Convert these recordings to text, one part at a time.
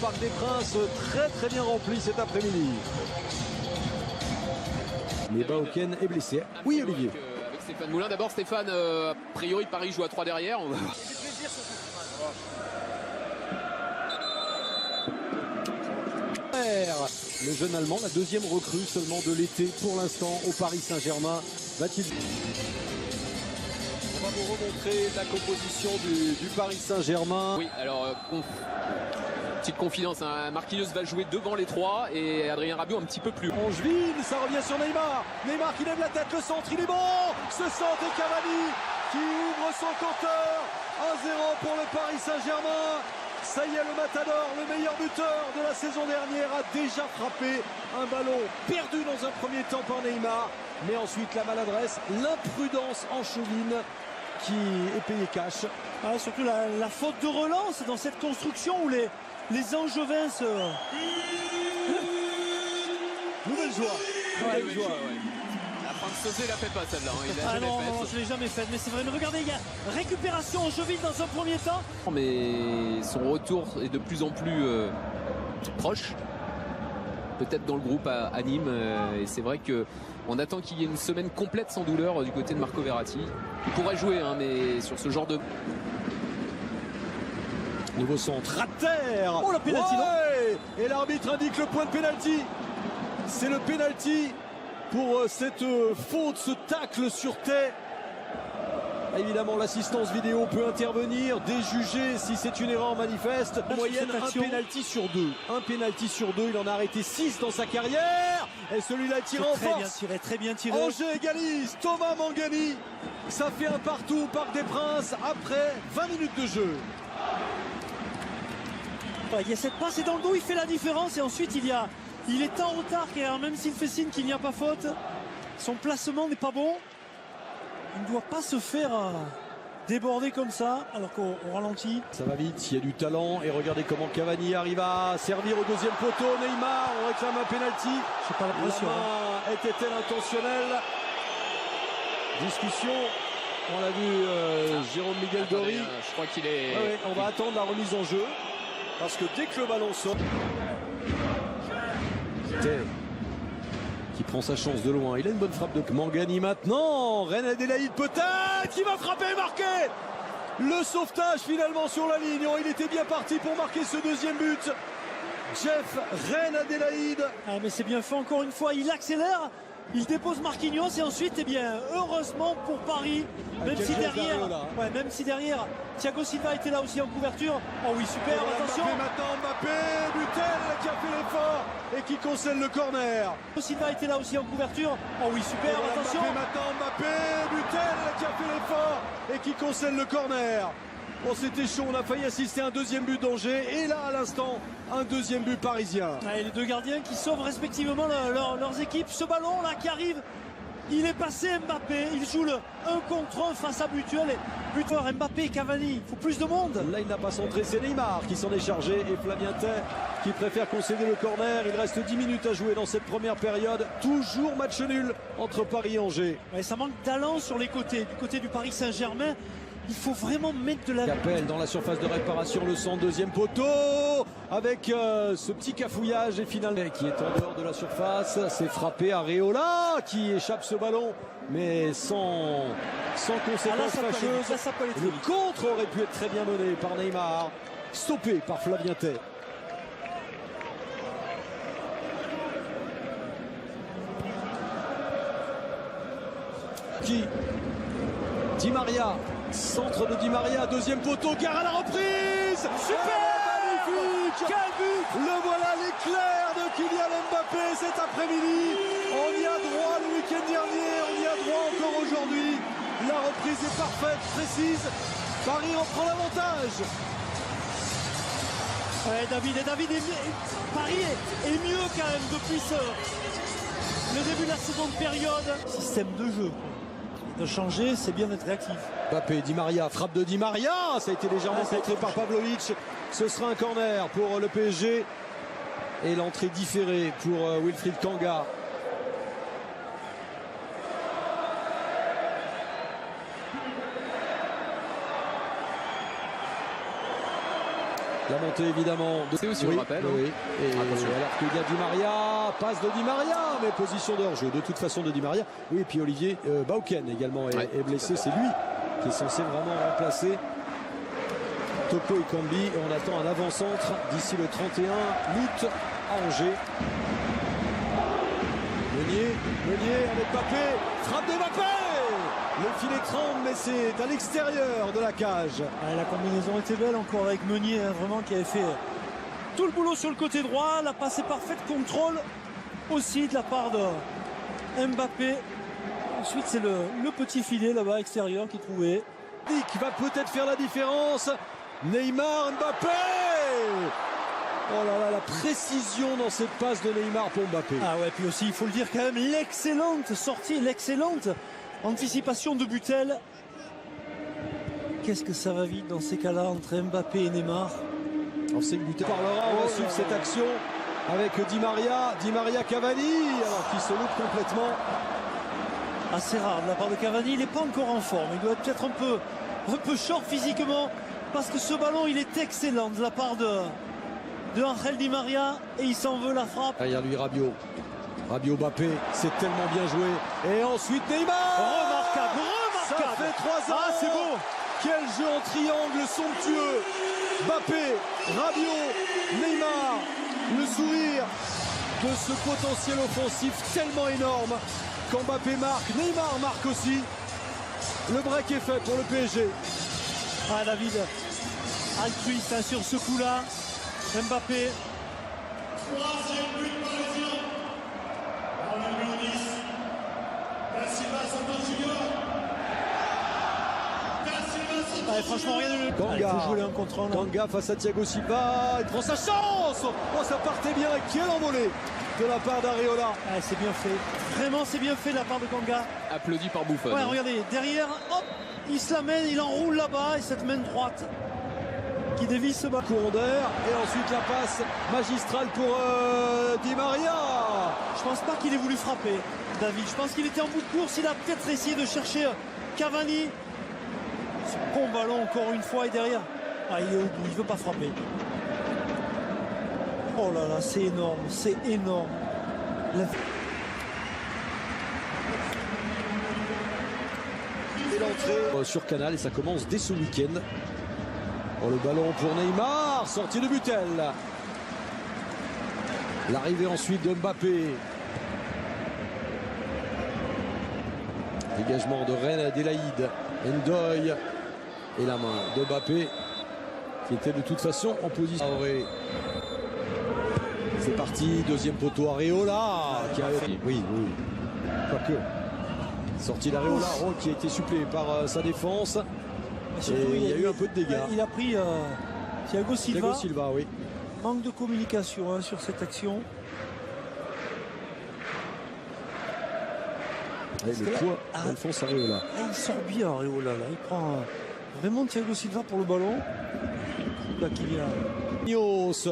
Parc des Princes, très bien rempli cet après-midi. Mais Baoken est blessé. Oui, Olivier. Avec Stéphane Moulin. D'abord, Stéphane, a priori, Paris joue à 3 derrière. On va voir. Le jeune Allemand, la deuxième recrue seulement de l'été pour l'instant au Paris Saint-Germain. Va-t-il... On va vous remontrer la composition du Paris Saint-Germain. Oui, alors, petite confidence, hein, Marquinhos va jouer devant les trois et Adrien Rabiot un petit peu plus. Angevin, ça revient sur Neymar. Neymar qui lève la tête, le centre, il est bon. Ce centre et Cavani qui ouvre son compteur. 1-0 pour le Paris Saint-Germain. Ça y est, le Matador, le meilleur buteur de la saison dernière, a déjà frappé un ballon perdu dans un premier temps par Neymar. Mais ensuite, la maladresse, l'imprudence angevine qui est payée cash. Ah, surtout la faute de relance dans cette construction où les Angevins se... Nouvelle joie. Nouvelle joie. La Franck il la fait pas celle-là. Ah non, je l'ai jamais faite. Mais c'est vrai, mais regardez, il y a récupération angevine dans un premier temps. Mais son retour est de plus en plus proche. Peut-être dans le groupe à Nîmes. Et c'est vrai qu'on attend qu'il y ait une semaine complète sans douleur du côté de Marco Verratti. Il pourrait jouer, hein, mais sur ce genre de... Nouveau centre à terre. Oh, la pénalty, Et l'arbitre indique le point de pénalty. C'est le pénalty pour cette faute, ce tacle sur tête. Évidemment, l'assistance vidéo peut intervenir, déjuger si c'est une erreur manifeste. En moyenne, un pénalty sur deux. Un pénalty sur deux. Il en a arrêté 6 dans sa carrière. Et celui-là tiré en force. Très bien tiré. Angers égalise. Thomas Mangani. Ça fait un partout au Parc des Princes après 20 minutes de jeu. Il y a cette passe et dans le dos, il fait la différence. Et ensuite, il est en retard, car même s'il fait signe qu'il n'y a pas faute, son placement n'est pas bon. Il ne doit pas se faire déborder comme ça, alors qu'on ralentit. Ça va vite, il y a du talent. Et regardez comment Cavani arrive à servir au deuxième poteau. Neymar, on réclame un penalty. Je sais pas l'impression. La main était-elle intentionnelle? Discussion. On l'a vu, Jérôme Miguel Dori. Je crois qu'il est... Ouais, on va attendre la remise en jeu. Parce que dès que le ballon sort... Qui prend sa chance de loin. Il a une bonne frappe de Mangani maintenant. Reine Adélaïde peut-être qui va frapper et marquer. Le sauvetage finalement sur la ligne. Oh, il était bien parti pour marquer ce deuxième but. Jeff Reine Adélaïde. Ah, mais c'est bien fait encore une fois. Il accélère. Il dépose Marquinhos et ensuite, eh bien, heureusement pour Paris, même si derrière, Thiago Silva était là aussi en couverture. Oh oui, super, attention. Mbappé maintenant, Mbappé, Butel qui a fait l'effort et qui concède le corner. Thiago Silva était là aussi en couverture. Oh oui, super, attention. Mbappé maintenant, Mbappé, Butel qui a fait l'effort et qui concède le corner. Oh, c'était chaud, on a failli assister à un deuxième but d'Angers et là à l'instant un deuxième but parisien. Et les deux gardiens qui sauvent respectivement leurs équipes. Ce ballon là qui arrive, il est passé Mbappé, il joue le 1 contre 1 face à Butuel. Et buteur Mbappé et Cavani, il faut plus de monde. Là il n'a pas centré, c'est Neymar qui s'en est chargé et Flavien Tay qui préfère concéder le corner. Il reste 10 minutes à jouer dans cette première période. Toujours match nul entre Paris et Angers. Ouais, ça manque d'allant sur les côtés, du côté du Paris Saint-Germain. Il faut vraiment mettre de la... Capel dans la surface de réparation, le centre, deuxième poteau, avec ce petit cafouillage et finalement qui est en dehors de la surface. C'est frappé Areola qui échappe ce ballon, mais sans conséquences fâcheuses. Le contre aurait pu être très bien mené par Neymar, stoppé par Flavien Tay. Di Maria, centre de Di Maria, deuxième poteau, car à la reprise. Super, magnifique. Quel but. Le voilà, l'éclair de Kylian Mbappé cet après-midi. On y a droit le week-end dernier, on y a droit encore aujourd'hui. La reprise est parfaite, précise. Paris en prend l'avantage. Ouais, David, Paris est mieux quand même depuis le début de la seconde période. Système de jeu. De changer, c'est bien d'être réactif. Mbappé, Di Maria, frappe de Di Maria, ça a été légèrement contré par Pavlovic. Ce sera un corner pour le PSG et l'entrée différée pour Wilfried Kanga. La montée évidemment. C'est aussi le rappel. Oui. Et attention. alors qu'il y a Di Maria, passe de Di Maria, mais position de hors-jeu de toute façon de Di Maria. Oui, et puis Olivier Bauken également est blessé. C'est lui qui est censé vraiment remplacer Toko Ekambi. Et on attend un avant-centre d'ici le 31 août à Angers. Meunier avec Mbappé, frappe de Mbappé. Le filet tremble, mais c'est à l'extérieur de la cage. Ah, la combinaison était belle encore avec Meunier, hein, vraiment qui avait fait tout le boulot sur le côté droit. La passe est parfaite, contrôle aussi de la part de Mbappé. Ensuite c'est le petit filet là-bas extérieur qui trouvait. Qui va peut-être faire la différence. Neymar, Mbappé. Oh là là, la précision dans cette passe de Neymar pour Mbappé. Ah ouais, puis aussi il faut le dire quand même, l'excellente sortie, l'excellente anticipation de Butel. Qu'est-ce que ça va vite dans ces cas-là entre Mbappé et Neymar. On sait que Butel parlera, on va suivre cette action avec Di Maria Cavani, alors qui se loupe complètement. Assez rare de la part de Cavani, il n'est pas encore en forme, il doit être peut-être un peu short physiquement, parce que ce ballon il est excellent de la part de Angel Di Maria, et il s'en veut la frappe. Derrière lui Rabiot Mbappé, c'est tellement bien joué. Et ensuite Neymar. Remarquable. Ça fait 3 ans. Ah, c'est beau. Quel jeu en triangle somptueux. Mbappé, Rabiot, Neymar. Le sourire de ce potentiel offensif tellement énorme. Quand Mbappé marque, Neymar marque aussi. Le break est fait pour le PSG. Ah, David, altruiste hein, sur ce coup-là. Mbappé. Troisième but parisien. Dans le numéro 10. Da Silva Santos Junior. Da Silva Santos Ouais, franchement, rien de mieux. Kanga. Il faut jouer un contre un. Kanga face à Thiago Silva. Il prend sa chance. Oh, ça partait bien. Quelle envolée de la part d'Areola. Ah, c'est bien fait. Vraiment, c'est bien fait de la part de Kanga. Applaudi par Buffon. Ouais, regardez, derrière, hop, il se la mène, il enroule là-bas et cette main droite qui dévie ce ballon. Courant d'air et ensuite la passe magistrale pour Di Maria. Je pense pas qu'il ait voulu frapper, David. Je pense qu'il était en bout de course. Il a peut-être essayé de chercher Cavani. Ce bon ballon encore une fois et derrière. Ah, il est au bout, il veut pas frapper. Oh là là, c'est énorme, c'est énorme. Et l'entrée sur Canal et ça commence dès ce week-end. Oh, le ballon pour Neymar, sortie de Butel. L'arrivée ensuite de Mbappé. Dégagement de Rennes Adélaïde. Ndoye. Et la main de Mbappé qui était de toute façon en position. C'est parti, deuxième poteau Areola qui a... Oui. Quoique. Sortie d'Areola qui a été suppléé par sa défense. Surtout, il y a eu un peu de dégâts. Il a pris Thiago Silva. Oui. Manque de communication hein, sur cette action. Et le poids d'Alphonse Areola. Il sort bien Areola là. Il prend vraiment Thiago Silva pour le ballon. Là qu'il y a. Nios.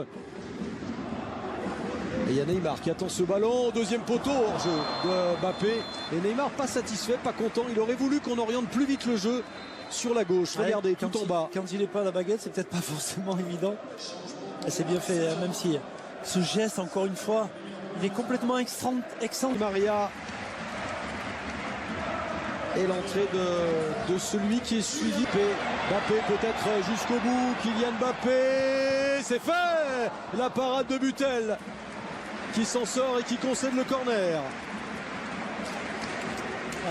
Et il y a Neymar qui attend ce ballon. Deuxième poteau hors jeu de Mbappé. Et Neymar pas satisfait, pas content. Il aurait voulu qu'on oriente plus vite le jeu sur la gauche. Regardez, tout en bas. Quand il n'est pas à la baguette, c'est peut-être pas forcément évident. Et c'est bien fait, même si ce geste, encore une fois, il est complètement excentrique. Maria. Et l'entrée de celui qui est suivi. Mbappé peut-être jusqu'au bout. Kylian Mbappé. C'est fait. La parade de Butel qui s'en sort et qui concède le corner.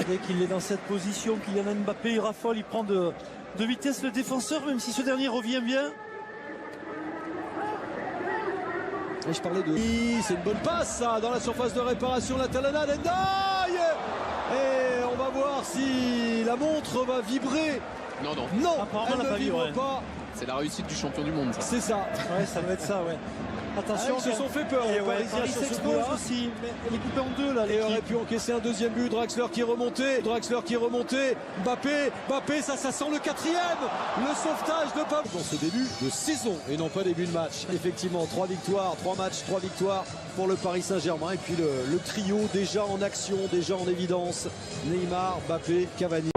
Dès qu'il est dans cette position, Kylian Mbappé, il raffole, il prend de vitesse le défenseur, même si ce dernier revient bien. Et je parlais de... C'est une bonne passe ça, dans la surface de réparation, la talonnade, Ndoye. Et on va voir si la montre va vibrer. Non. Non, apparemment, elle ne vibre pas. C'est la réussite du champion du monde, ça. C'est ça. Ouais, ça doit être ça, ouais. Attention, Ils se sont fait peur. Et Les ouais, Parisiens Paris sur ce s'expose coup-là. aussi. Mais elle est coupée en deux là. Et aurait pu encaisser un deuxième but. Draxler qui est remonté. Mbappé, ça sent le quatrième. Le sauvetage de Pape. Dans ce début de saison et non pas début de match. Effectivement, 3 victoires, 3 matchs, 3 victoires pour le Paris Saint-Germain. Et puis le trio déjà en action, déjà en évidence. Neymar, Mbappé, Cavani.